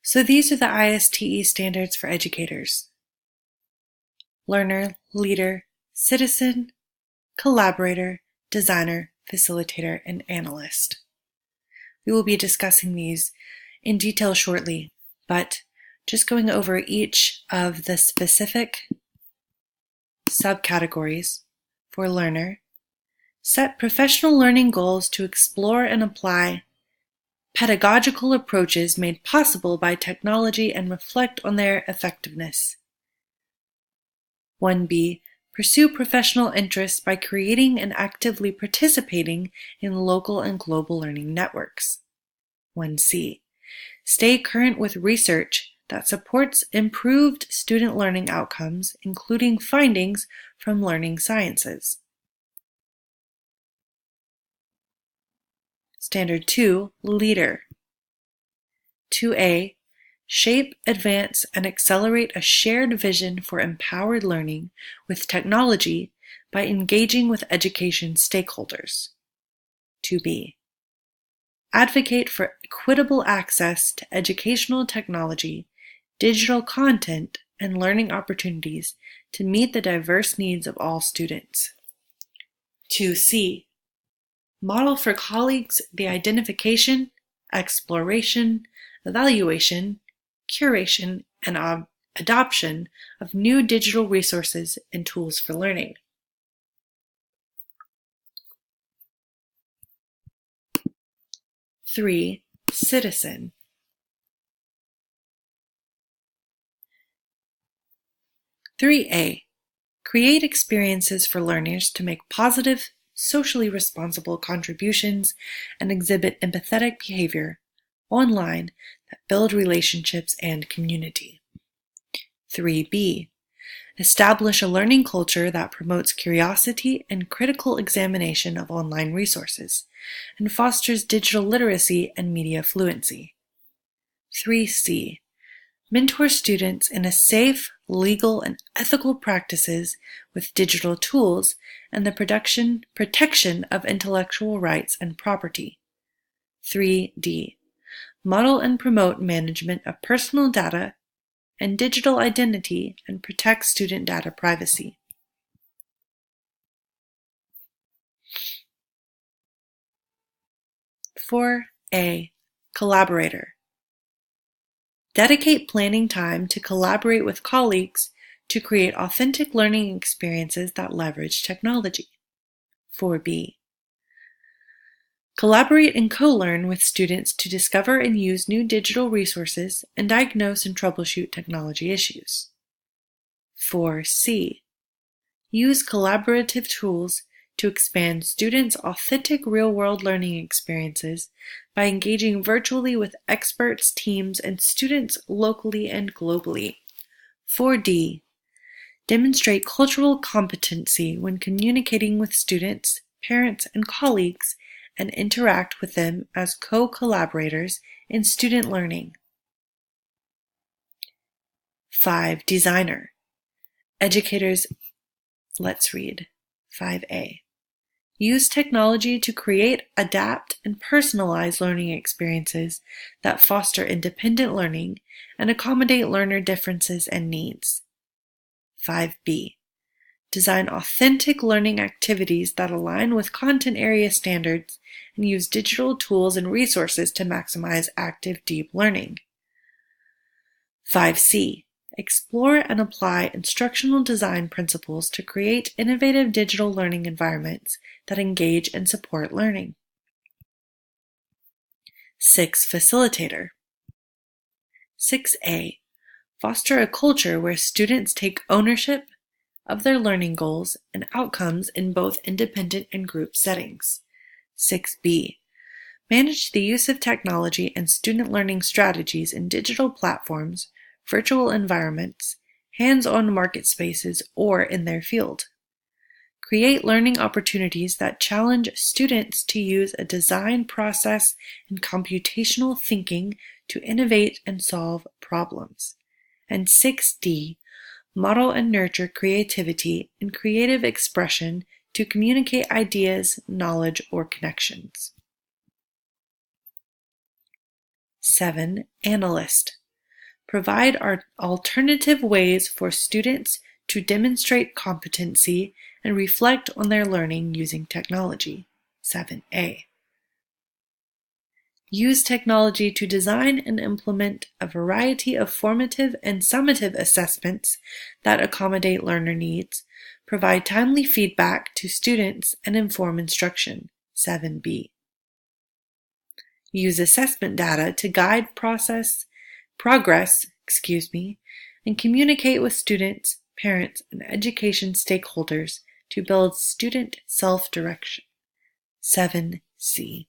So these are the ISTE standards for educators: learner, leader, citizen, collaborator, designer, facilitator, and analyst. We will be discussing these in detail shortly, but just going over each of the specific subcategories. For learner, set professional learning goals to explore and apply pedagogical approaches made possible by technology and reflect on their effectiveness. 1B. Pursue professional interests by creating and actively participating in local and global learning networks. 1C. Stay current with research that supports improved student learning outcomes, including findings from learning sciences. Standard 2, Leader. 2A, shape, advance, and accelerate a shared vision for empowered learning with technology by engaging with education stakeholders. 2B, advocate for equitable access to educational technology, digital content, and learning opportunities to meet the diverse needs of all students. 2C, model for colleagues the identification, exploration, evaluation, curation, and adoption of new digital resources and tools for learning. Three, citizen. Three A, create experiences for learners to make positive, socially responsible contributions and exhibit empathetic behavior online that build relationships and community. 3B, establish a learning culture that promotes curiosity and critical examination of online resources and fosters digital literacy and media fluency. 3C, mentor students in a safe, legal, and ethical practices with digital tools and the protection of intellectual rights and property. 3D, model and promote management of personal data and digital identity and protect student data privacy. For A, collaborator. Dedicate planning time to collaborate with colleagues to create authentic learning experiences that leverage technology. 4B, collaborate and co-learn with students to discover and use new digital resources and diagnose and troubleshoot technology issues. 4C, use collaborative tools to expand students' authentic real-world learning experiences by engaging virtually with experts, teams, and students locally and globally. 4D, demonstrate cultural competency when communicating with students, parents, and colleagues, and interact with them as co-collaborators in student learning. 5. Designer. Educators, let's read 5A. Use technology to create, adapt, and personalize learning experiences that foster independent learning and accommodate learner differences and needs. 5B. Design authentic learning activities that align with content area standards and use digital tools and resources to maximize active, deep learning. 5C. Explore and apply instructional design principles to create innovative digital learning environments that engage and support learning. 6. Facilitator. 6A. Foster a culture where students take ownership of their learning goals and outcomes in both independent and group settings. 6B. Manage the use of technology and student learning strategies in digital platforms, virtual environments, hands-on market spaces, or in their field. Create learning opportunities that challenge students to use a design process and computational thinking to innovate and solve problems. And 6D, model and nurture creativity and creative expression to communicate ideas, knowledge, or connections. 7. Analyst. Provide alternative ways for students to demonstrate competency and reflect on their learning using technology. 7A. Use technology to design and implement a variety of formative and summative assessments that accommodate learner needs, provide timely feedback to students, and inform instruction. 7B. Use assessment data to guide progress, and communicate with students, parents, and education stakeholders to build student self-direction. 7C.